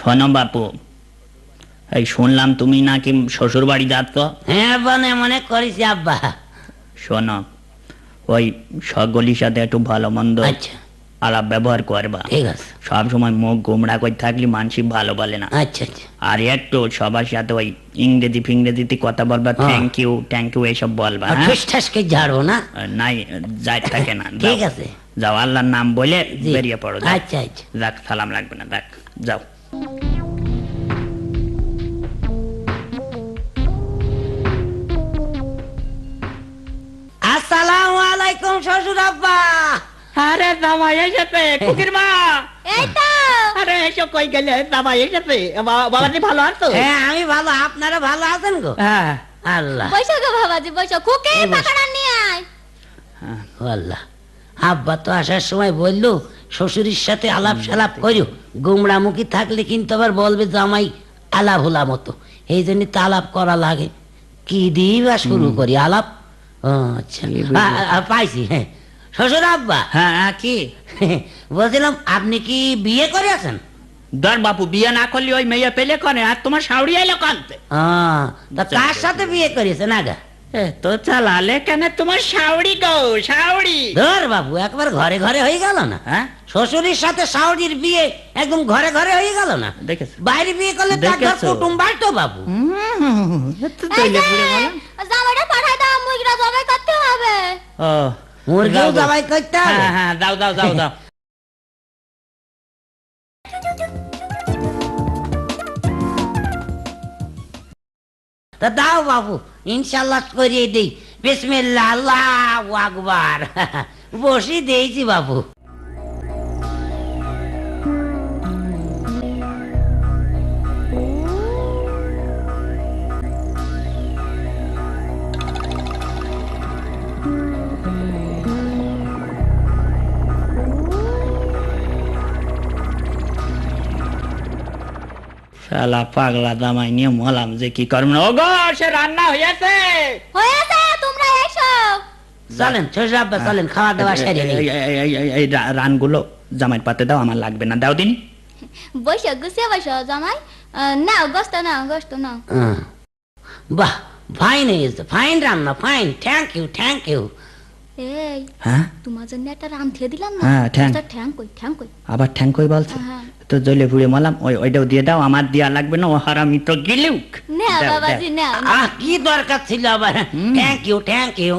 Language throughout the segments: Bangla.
শোনো বাপু, এই শুনলাম তুমি নাকি শ্বশুর বাড়ি যাচ্ছ? হ্যাঁ মনে মনে করিস আব্বা। শোনো, ওই সকলের সাথে একটু ভালো মন্দ আচ্ছা আলাপ ব্যবহার করবা। ঠিক আছে। সব সময় মুখ গোমড়া করে থাকলে মানুষ ভালো বলে না। আচ্ছা আচ্ছা। আর একটু সবার সাথে ওই ইংরেজি ফিংরেজিতে কথা বলবা, থ্যাংক ইউ এইসব বলবা। ঠুসঠাসকে ঝাড়বো না? নাই, যাই থাকে না। ঠিক আছে, যাও, আল্লাহর নাম বলে বেরিয়ে পড়ো। আচ্ছা আচ্ছা। যাক, সালাম লাগবে না, যাক যাও। আসসালামু আলাইকুম শ্বশুর আব্বা। আরে জামাই এসেছে, কুকির মা। এই তো। আরে এসো, কই গেলে? জামাই এসেছে। বাবাজি ভালো আছো? হ্যাঁ আমি ভালো, আপনারা ভালো আছেন গো? হ্যাঁ। আল্লাহ। বৈশো গো বাবাজি, বৈশো। খুকে পাকাড়া নিয়ে আয়। আল্লাহ, আব্বা তো আসার সময় বললো শ্বশুরের সাথে আলাপ সালাপ করিও, গুমরামুখী থাকলে কিন্তু আবার বলবে জামাই আলাপ হোলা মতো, এই জন্য তো আলাপ করা লাগে। কি দিবা শুরু করি আলাপ? আচ্ছা পাইছি। হ্যাঁ শ্বশুর আব্বা। হ্যাঁ, কি বলছিলাম আপনি কি বিয়ে করে আছেন? ধর বাপু, বিয়ে না করলে ওই মেয়ে পেলে করে। আর তোমার শাউরি এলো কানতে। তা কার সাথে বিয়ে করেছেন আগা? তো চালালে কেন তোমার শাউরি গো, শাউরি। ধর বাবু, একবার ঘরে ঘরে হয়ে গেল না? হ্যাঁ, শ্বশুরের সাথে শাওরির বিয়ে একদম ঘরে ঘরে হয়ে গেল না? দেখেছ? বাইরে বিয়ে করলে তো একবার কুটুম বাড়তো বাবু। জামাইটা পাঠাই দাও, মুরগিটা জবাই করতে হবে। ও, মুরগিও জবাই করতে হবে? হ্যাঁ হ্যাঁ, দাও দাও দাও দাও। তা দাও বাবু, ইনশাল্লাহ করিয়ে দেই। বিসমিল্লাহ, আল্লাহু আকবার। বসি দিয়েছি বাবু। শালা পাগলা জামাই নিয়ে মলাম যে কি করব না। ওগো, সে রান্না হয়েছে। হয়েছে, তোমরা এসো। চলেন শ্বশুর আব্বা, চলেন খাওয়া দাওয়া সেরে নেই। এই রানগুলো জামাইয়ের পাতে দাও, আমার লাগবে না, দাও দিন। বৈশো, গুছিয়ে বৈশো জামাই। নাও গোস্ত, নাও গোস্ত নাও। বাহ, ফাইন হয়েছে, ফাইন রান্না, fine. Thank you, thank you. এই, হ্যাঁ, তোমার জন্য একটা রাম থিয়ে দিলাম না। হ্যাঁ, ঠ্যাং। ঠ্যাং কই, ঠ্যাং কই? আবার ঠ্যাং কই বলছে? হ্যাঁ। তো জ্বলে পুড়ে মলাম, ওইটাও দিয়ে দাও, আমার দেওয়া লাগবে না। ও হারামি তো গিলুক। নাও বাবাজি, নাও। কি দরকার ছিল আবার? Thank you, thank you.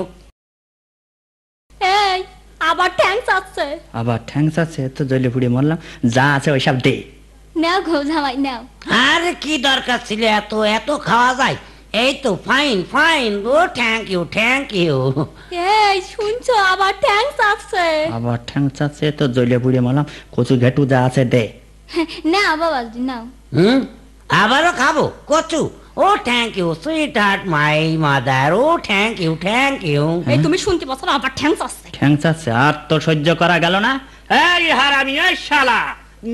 এই, আবার ঠ্যাং চাচ্ছে। আবার ঠ্যাং আছে? তো জ্বলে পুড়ে মরলাম, যা আছে ওইসব দে। নাও গো জামাই, নাও। আরে কি দরকার ছিল এত এত খাওয়া যায়? এই তো ফাইন ফাইন গো, থ্যাংক ইউ, থ্যাংক ইউ। এই শুনছো, আবার ঠ্যাং চাচ্ছে। আবার ঠ্যাং আছে? তো জ্বলে পুড়ে মরলাম, কচু ঘেটু যা আছে দে। নাও বাবাজি, নাও। আবারও খাবো কচু? Oh thank you sweetheart my mother. Oh thank you, thank you. এই তুমি শুনতে পাচ্ছ না, আবার ঠ্যাং চাচ্ছে। ঠ্যাং আছে? আর তো সহ্য করা গেল না। এই হারামি, এই শালা,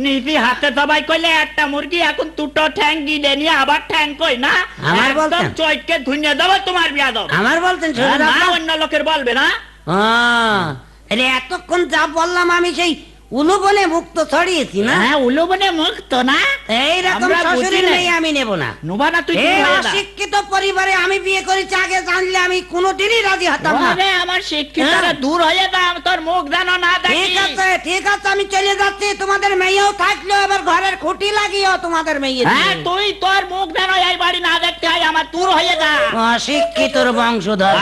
নিজে হাতে সবাই কইলে একটা মুরগি, এখন দুটো ঠ্যাং গিলে নিয়ে আবার ঠ্যাং কই না? আমার বলতেন? চৈটকে ধুইয়ে দেবো তোমার বিয়াদব। আমার বলতেন না, অন্য লোকের বলবে না। এতক্ষণ যা বললাম আমি সেই উলুবনে মুক্ত ছড়িয়েছি না? হ্যাঁ, উলুবনে মুক্ত না? এইরকম শ্বশুরের মেয়ে আমি নেব না। নোবা না তুই? অশিক্ষিত পরিবারে আমি বিয়ে করেছি, আগে জানলে আমি কোনোদিনই রাজি হতাম না। আমার শিক্ষিতরা দূর হয়ে দাম, তোর মুখ যেন না দেখি। ঠিক আছে, ঠিক আছে, আমি চলে যাচ্ছি। তোমাদের মেয়েও থাকলেও এবার ঘরের খুঁটি লাগিও তোমাদের মেয়ে। হ্যাঁ, তুই তোর মুখ যেন এই বাড়ি না দেখতে হয়, আমার দূর হয়ে যা। অশিক্ষিতর বংশধর।